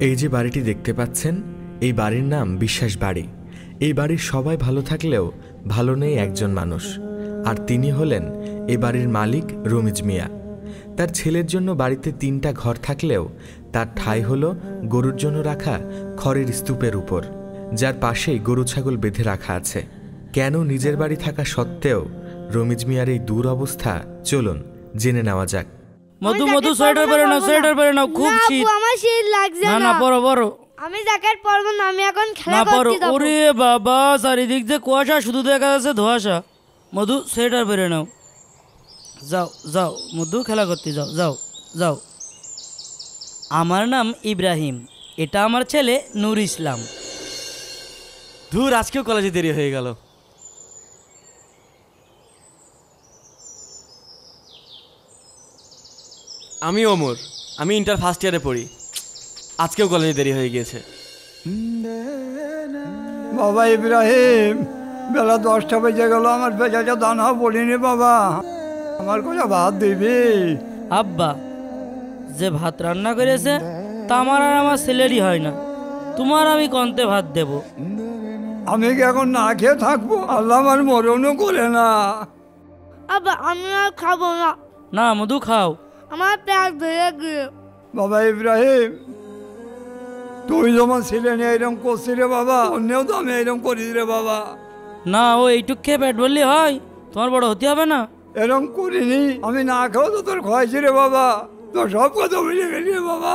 এই যে বাড়িটি দেখতে পাচ্ছেন, এই বাড়ির নাম বিশ্বাস বাড়ি। এই বাড়ির সবাই ভালো থাকলেও ভালো নেই একজন মানুষ, আর তিনি হলেন এই বাড়ির মালিক রমিজ মিয়া। তার ছেলের জন্য বাড়িতে 3টা ঘর থাকলেও তার ঠাঁই হলো গরুর জন্য রাখা খড়ের স্তূপের উপর, যার পাশেই গরু ছাগল বেঁধে রাখা আছে। কেন নিজের বাড়ি থাকা সত্ত্বেও রমিজ মিয়ার এই দুরবস্থা, চলুন জেনে নেওয়া যাক। মধু মধু সোয়েটার পরে নাও, সোয়েটার পরে নাও, খুব শীত। আমার শীত লাগছে না। না পরো পরো। আমি জ্যাকেট পরবো না, আমি এখন খেলা করতে যাব। ওরে বাবা, চারিদিক দিয়ে কুয়াশা, শুধু দেখা যাচ্ছে ধোঁয়াশা। মধু সোয়েটার পরে নাও, যাও যাও মধু, খেলা করতে যাও, যাও যাও। আমার নাম ইব্রাহিম, এটা আমার ছেলে নূর ইসলাম। ধুর, আজকেও কলেজে দেরি হয়ে গেল। আমি ওমর, আমি ইন্টার ফার্স্ট ইয়ারে পড়ি। আজকেও কলেজে দেরি হয়ে গিয়েছে। বাবা ইব্রাহিম, বেলা 10টা বেজে গেল, আমার বেজাটা দানা বলিনি বাবা, আমার কোনো ভাত দিবি? আব্বা, যে ভাত রান্না করেছে তা আমার আর আমার ছেলেরই হয় না, তোমার আমি কন্তে ভাত দেব? আমি কি এখন না খেয়ে থাকবো? আল্লাহ আমার মরণও করে না। আব্বা, আমি আর খাবো না। না মধু, খাও। আমার পেট ভরে গিয়ে। বাবা ইব্রাহিম, তুই যেমন ছিলেন এরকম করছি রে বাবা, অন্যও তো আমি এরকম করি রে বাবা। না, ও এইটুক খেয়ে পেট ভরলে হয়? তোমার বড় হতে হবে না? এরকম করিনি, আমি না খাও তো তোর খাওয়াইছি রে বাবা, তোর সব কথা ভুলে গেলি রে বাবা।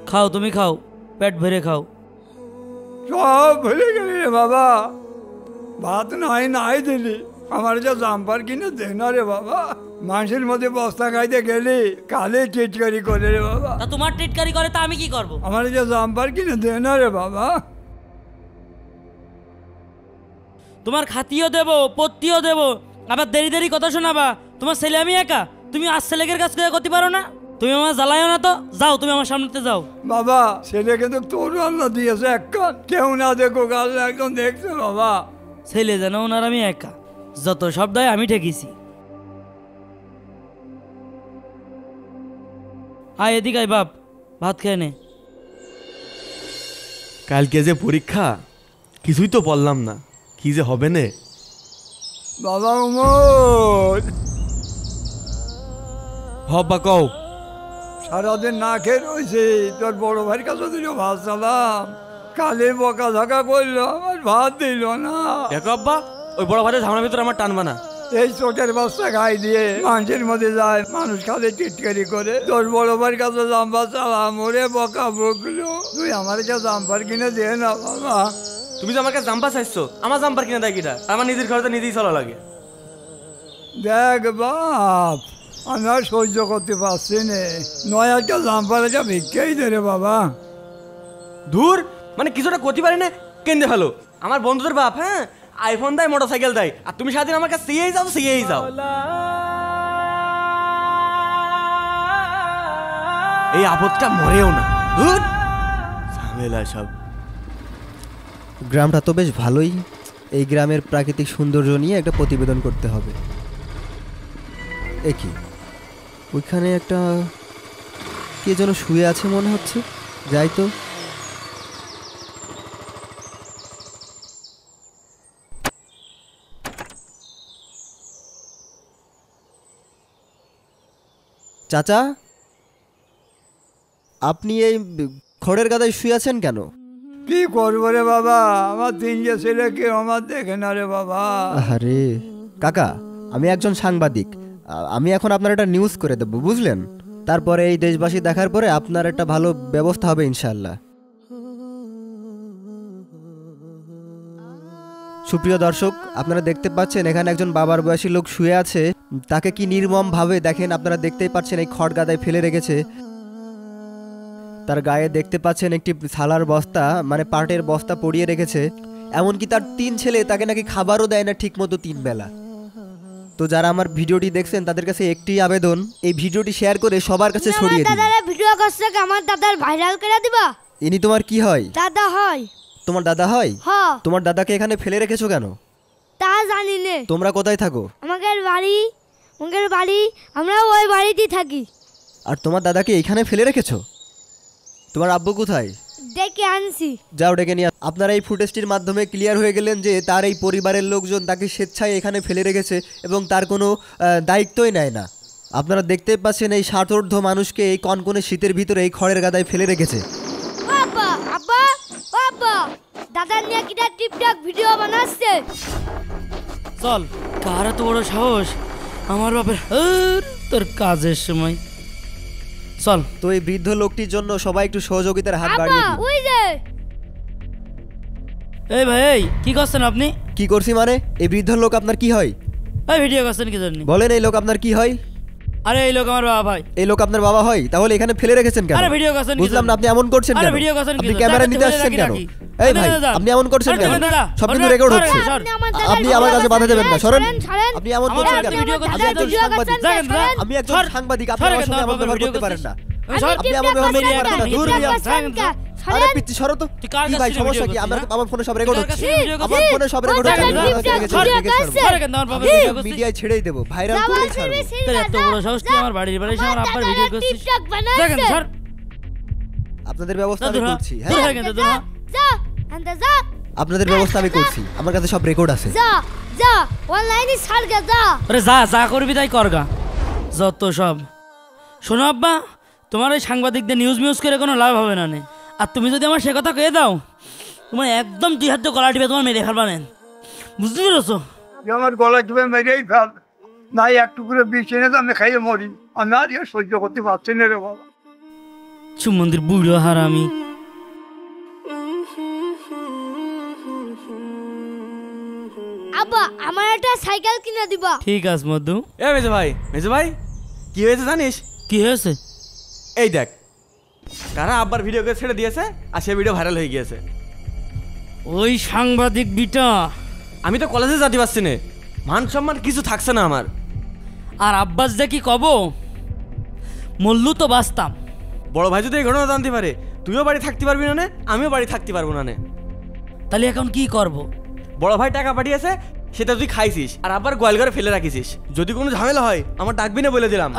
খাও, তুমি খাও, পেট ভরে খাও। সব ভুলে গেলি রে বাবা, ভাত নাই দিলি, আমার যে জাম্পার কিনে দে না রে বাবা। মানুষের মধ্যে বস্তা খাইতে গেলি, কালে টিটকারি করে রে বাবা। তা তোমার টিটকারি করে তা আমি কি করব? আমার যে জাম্পার কিনে দে না রে বাবা। তোমার খাতিও দেব, পত্তিও দেব, আবার দেরি দেরি কথা শোনাবা। তোমার ছেলে আমি একা, তুমি আর ছেলেকের কাছ থেকে করতে পারো না? তুমি আমার জ্বালাইও না তো, যাও তুমি আমার সামনেতে যাও। বাবা, ছেলে কিন্তু তোর আল্লাহ দিয়েছে একখান, কেউ না দেখো, আল্লাহ একদম দেখছে বাবা। ছেলে যেন ওনার আমি একা, যত সব দায় আমি ঠেকেছি। আয় এদিকে আয় বাপ, ভাত খেয়ে নে। কালকে যে পরীক্ষা, কিছুই তো বললাম না, কি যে হবে নে। বাবা উমর, হব্বা কও। সারাদিন না খেয়ে রয়েছে, তোর বড় ভাইয়ের কাছে দিল ভাত চালাম, কালে বকা ঝাঁকা করলো, আমার ভাত দিল না। দেখো আব্বা, ওই বড় ভাইয়ের ঝামেলার ভিতরে আমার টানবা না। এই চোখের বাচ্চা গায়ে দিয়ে মানুষের মধ্যে যায়, মানুষ কালে টিটকারি করে। তোর বড় ভাইয়ের কাছে জাম্পার চালাম, ওরে বকা বকলো, তুই আমার কাছে জাম্পার কিনে দে না বাবা। তুমি যে আমার কাছে জাম্পার চাইছো, আমার জাম্পার কিনে দেয় কিটা? আমার নিজের খরচে নিজেই চলা লাগে। দেখ বাপ, আমি আর সহ্য করতে পারছি না, নয় একটা জাম্পার একটা ভিক্ষাই দে রে বাবা। ধুর, মানে কিছুটা করতে পারি না, কেন্দে ফেলো। আমার বন্ধুদের বাপ, হ্যাঁ, আইফোন দেয়, মোটরসাইকেল দেয়, আর তুমি সারাদিন আমার কাছে সিয়েই যাও। এই আপদটা মরেও না। ঝামেলা সব। গ্রামটা তো বেশ ভালোই, এই গ্রামের প্রাকৃতিক সৌন্দর্য নিয়ে একটা প্রতিবেদন করতে হবে। একই ওইখানে একটা কে যেন শুয়ে আছে মনে হচ্ছে, যাই তো। চাচা, আপনি এই খড়ের গাদায় শুয়ে আছেন কেন? কি করবো রে বাবা, আমার 3 ছেলে কেউ আমার দেখে না রে বাবা। আরে কাকা, আমি একজন সাংবাদিক, আমি এখন আপনার একটা নিউজ করে দেবো, বুঝলেন? তারপরে এই দেশবাসী দেখার পরে আপনার একটা ভালো ব্যবস্থা হবে ইনশাআল্লাহ। সুপ্রিয় দর্শক, আপনারা দেখতে পাচ্ছেন এখানে একজন বাবার বয়সী লোক শুয়ে আছে, তাকে কি নির্মম ভাবে দেখেন, আপনারা দেখতেই পাচ্ছেন এই খড় গাদায় ফেলে রেখেছে। তার গায়ে দেখতে পাচ্ছেন একটি ছালার বস্তা, মানে পাটের বস্তা পরিয়ে রেখেছে। এমনকি তার 3 ছেলে তাকে নাকি খাবারও দেয় না ঠিক মতো 3 বেলা। তো যারা আমার ভিডিওটি দেখছেন তাদের কাছে একটি আবেদন, এই ভিডিওটি শেয়ার করে সবার কাছে ছড়িয়ে দিন। দাদারা ভিডিও করছে, আমার দাদার ভাইরাল করে দিবা। ইনি তোমার কি হয়? দাদা হয়। তোমার দাদা হয়? হ্যাঁ। তোমার দাদাকে এখানে ফেলে রেখেছো কেন? তা জানি না। তোমরা কোথায় থাকো? আমাদের বাড়ি, আমরা ওই বাড়িতেই থাকি। আর তোমার দাদাকে এখানে ফেলে রেখেছো? তোমার আব্বু কোথায়? ডেকে আনছি। যাও ডেকে নিয়ে আপনারা এই ফুটেজটির মাধ্যমে ক্লিয়ার হয়ে গেলেন যে তার এই পরিবারের লোকজন তাকে স্বেচ্ছায় এখানে ফেলে রেখেছে এবং তার কোনো দায়িত্বই নেয় না। আপনারা দেখতে পাচ্ছেন এই ষাটোর্ধ্ব মানুষকে এই কনকনে শীতের ভিতরে এই খড়ের গাদায় ফেলে রেখেছে। ও আব্বা, আব্বা, ও আব্বা, দাদা নিয়ে কিটা টিকটক ভিডিও বানাচ্ছে। চল, কার এত বড় সাহস আমার বাপের তোর কাজের সময়। চল। তো এই বৃদ্ধ লোকটির জন্য সবাই একটু সহযোগিতার হাত আব্বা বাড়িয়ে দিন। ওই যে এই ভাই, এই কি করছেন আপনি? কি করছি মানে? এই বৃদ্ধ লোক আপনার কি হয়? এই ভিডিও করছেন কি জন্য? বলেন এই লোক আপনার কি হয়? আরে এই লোক আমার বাবা ভাই। এই লোক আপনার বাবা হয়? তাহলে এখানে ফেলে রেখেছেন কেন? আরে ভিডিও করছেন কি? বুঝলাম না আপনি এমন করছেন কেন? আরে ভিডিও করছেন কি? আপনি ক্যামেরা নিতে আসছেন কেন? এই ভাই আপনি এমন করছেন কেন? সব কিছু রেকর্ড হচ্ছে। আপনি আমার কাছে বাধা দেবেন না, সরেন। আপনি এমন করছেন কেন? আমি একজন সাংবাদিক। আমি একজন সাংবাদিক, আপনি আমার সঙ্গে এমন ব্যবহার করতে পারেন না। আপনি এমন ব্যবহার করতে পারেন না। দূর হয়ে আরে পিচ্ছি সরো তো। কি ভাই সমস্যা কি? আমার ফোনে সব রেকর্ড হচ্ছে। আমার ফোনে সব রেকর্ড হচ্ছে। মিডিয়ায় ছেড়েই দেব, ভাইরাল করেই ছাড়ব। তোর এত বড় সাহস তুই আমার বাড়ির বাইরে এসে আমার আব্বার ভিডিও করছিস? দেখেন স্যার, আপনাদের ব্যবস্থা আমি করছি। হ্যাঁ যা আন্দা যা, আপনাদের ব্যবস্থা আমি করছি। আমার কাছে সব রেকর্ড আছে। যা যা অনলাইনে ছাড় গা যা। আরে যা যা করবি তাই করগা, যত সব। শোনো আব্বা, তোমার এই সাংবাদিকদের নিউজ মিউজ করে কোনো লাভ হবে না। আর তুমি যদি আমার সে কথা কয়ে দাও, তোমার একদম 2 হাতে গলা টিপে তোমার মেরে ফেলবা। বুঝতে পেরেছো? আমার গলা টিপে মেরেই ফেল, নাই একটু করে বিষ এনে তো আমি খাইয়ে মরি। আমি আর ইয়ে সহ্য করতে পারছি না রে বাবা। মন্দির বুড়ো হারামি। আব্বা আমার একটা সাইকেল কিনে দিবা। ঠিক আছে মধু। এ মেজো ভাই, মেজো ভাই কি হয়েছে জানিস? কি হয়েছে? এই দেখ, কারা আব্বার ভিডিও করে ছেড়ে দিয়েছে আর সে ভিডিও ভাইরাল হয়ে গিয়েছে। ওই সাংবাদিক বিটা। আমি তো কলেজে যেতে পারছি না, মান সম্মান কিছু থাকছে না আমার। আর আব্বাস যে কি কব, মল্লু তো বাঁচতাম। বড় ভাই যদি এই ঘটনা জানতে পারে, তুইও বাড়ি থাকতে পারবি না, আমিও বাড়ি থাকতে পারবো না। তাহলে এখন কি করব? বড় ভাই টাকা পাঠিয়েছে, সেটা তুই খাইছিস আর আবার গোয়াল ঘরে ফেলে রাখিছিস। যদি কোনো ঝামেলা হয় আমার ডাকবি না বলে দিলাম।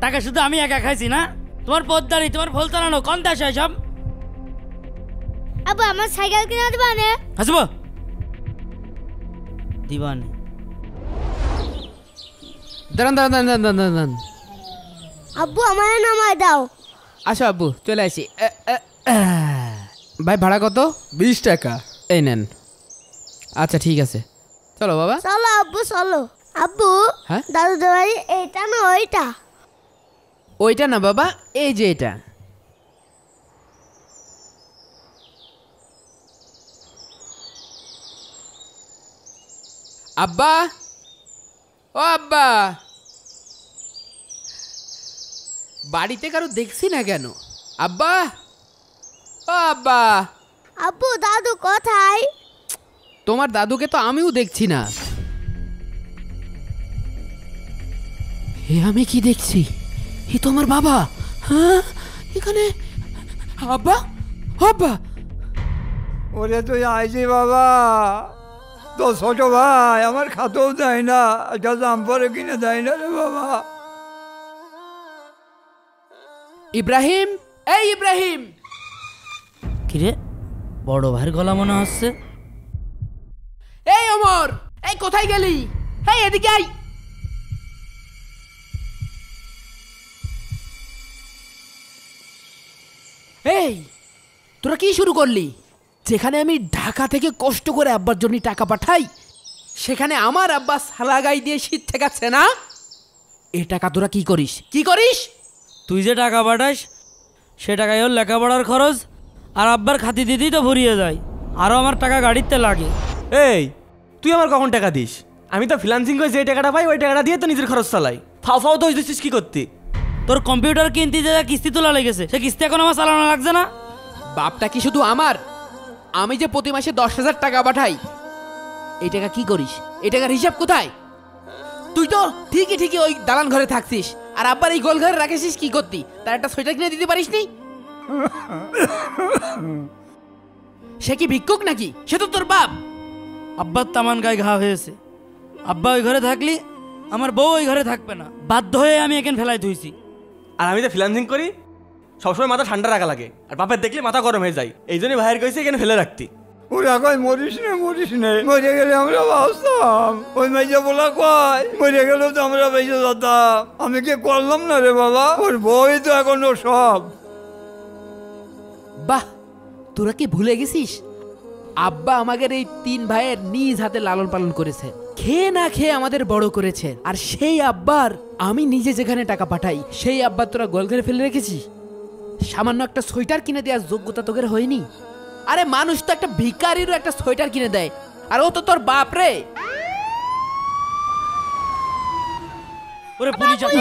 টাকা শুধু আমি একা খাইছি না? তোমার পদ্মারি, তোমার ফল চালানো কোন দেশ সব? আব্বা আমার সাইকেল কিনে দিবা নে? হাসব দিবানে। দাঁড়ান দাঁড়ান দাঁড়ান দাঁড়ান দাঁড়ান। আব্বু আমার নামায় দাও। আসো আব্বু, চলে আসি। ভাই ভাড়া কত? 20 টাকা। এই নেন। আচ্ছা ঠিক আছে, চলো বাবা। চলো আব্বু চলো। আব্বু হ্যাঁ দাদু বাড়ি এইটা না ওইটা? ওইটা না বাবা, এই যে এটা। আব্বা, ও আব্বা, বাড়িতে কারো দেখছি না কেন? আব্বা, ও আব্বা। আব্বু দাদু কোথায়? তোমার দাদুকে তো আমিও দেখছি না। হে আমি কি দেখছি? এ তো আমার বাবা। হ্যাঁ এখানে। আব্বা, আব্বা। ওরে তুই আইছি বাবা, তো ছোট ভাই আমার খাতেও দেয় না, একটা জাম্পারে কিনে দেয় না রে বাবা। ইব্রাহিম, এই ইব্রাহিম। কিরে, বড় ভাইয়ের গলা মনে হচ্ছে। এই ওমর, এই কোথায় গেলি? এই এদিকে আই। এই তোরা কি শুরু করলি? যেখানে আমি ঢাকা থেকে কষ্ট করে আব্বার জন্য টাকা পাঠাই, সেখানে আমার আব্বা সালাগাই দিয়ে শীত ঠেকাচ্ছে না? এ টাকা তোরা কি করিস? কি করিস? তুই যে টাকা পাঠাস, সে টাকায় ওর লেখাপড়ার খরচ আর আব্বার খাতি দিতেই তো ভরিয়ে যায়। আরও আমার টাকা গাড়িতে লাগে। এই তুই আমার কখন টাকা দিস? আমি তো ফ্রিল্যান্সিং করে যে টাকাটা পাই ওই টাকাটা দিয়ে তো নিজের খরচ চালাই। ফাও ফাও দোষ দিচ্ছিস কি করতি? তোর কম্পিউটার কিনতে যে কিস্তি তোলা লেগেছে, সে কিস্তি এখন আমার চালানো লাগছে না? বাপটা কি শুধু আমার? আমি যে প্রতি মাসে 10,000 টাকা পাঠাই, এই টাকা কি করিস? এই টাকার হিসাব কোথায়? তুই তো ঠিকই ঠিকই ওই দালান ঘরে থাকছিস, আর আব্বার এই গোল ঘরে রাখিস কি করতি? তার একটা সোয়েটার কিনে দিতে পারিস নি? সে কি ভিক্ষুক নাকি? সে তো তোর বাপ। আব্বার তামান গায়ে ঘা হয়েছে। আব্বা ওই ঘরে থাকলি আমার বউ ওই ঘরে থাকবে না, বাধ্য হয়ে আমি এখানে ফেলাই ধুইছি। আর আমি তো ফ্রিল্যান্সিং করি, সবসময় মাথা ঠান্ডা রাখা লাগে, আর বাপের দেখলে মাথা গরম হয়ে যায়। এই জন্যই ভাইয়ের কইছে এখানে ফেলে রাখতি। ওরা কয় মরিস নে, মরে গেলে আমরা বাঁচতাম। ওই মেজে বলা কয় মরে গেলেও তো আমরা বেঁচে যেতাম। আমি কি করলাম না রে বাবা, ওর বই তো এখনো সব। বাহ, তোরা কি ভুলে গেছিস আব্বা আমাদের এই 3 ভাইয়ের নিজ হাতে লালন পালন করেছে, খেয়ে না খেয়ে আমাদের বড় করেছে। আর সেই আব্বার আমি নিজে যেখানে টাকা পাঠাই, সেই আব্বার তোরা গোল ঘরে ফেলে রেখেছিস। সামান্য একটা সোয়েটার কিনে দেওয়ার যোগ্যতা তোদের হয়নি। আরে মানুষ তো একটা ভিখারিরও একটা সোয়েটার কিনে দেয়, আর ও তো তোর বাপ রে। ওরে পুলিশ আছে,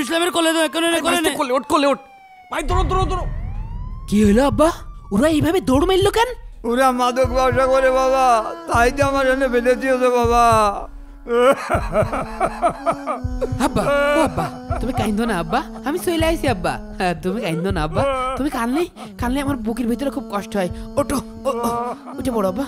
ইসলামের কলে ওট ভাই, দৌড়ো। কি হলো আব্বা, ওরা এইভাবে দৌড় মারল কেন? ওরা মাদক ব্যবসা করে বাবা, তাই তো আমার এনে ফেলে দিয়েছে বাবা। আব্বা, ও আব্বা, তুমি কাঁদো না আব্বা, আমি চলে আইছি আব্বা। হ্যাঁ, তুমি কাঁদো না আব্বা, তুমি কানলে আমার বুকের ভিতরে খুব কষ্ট হয়। ওঠো, উঠে পড়ো আব্বা।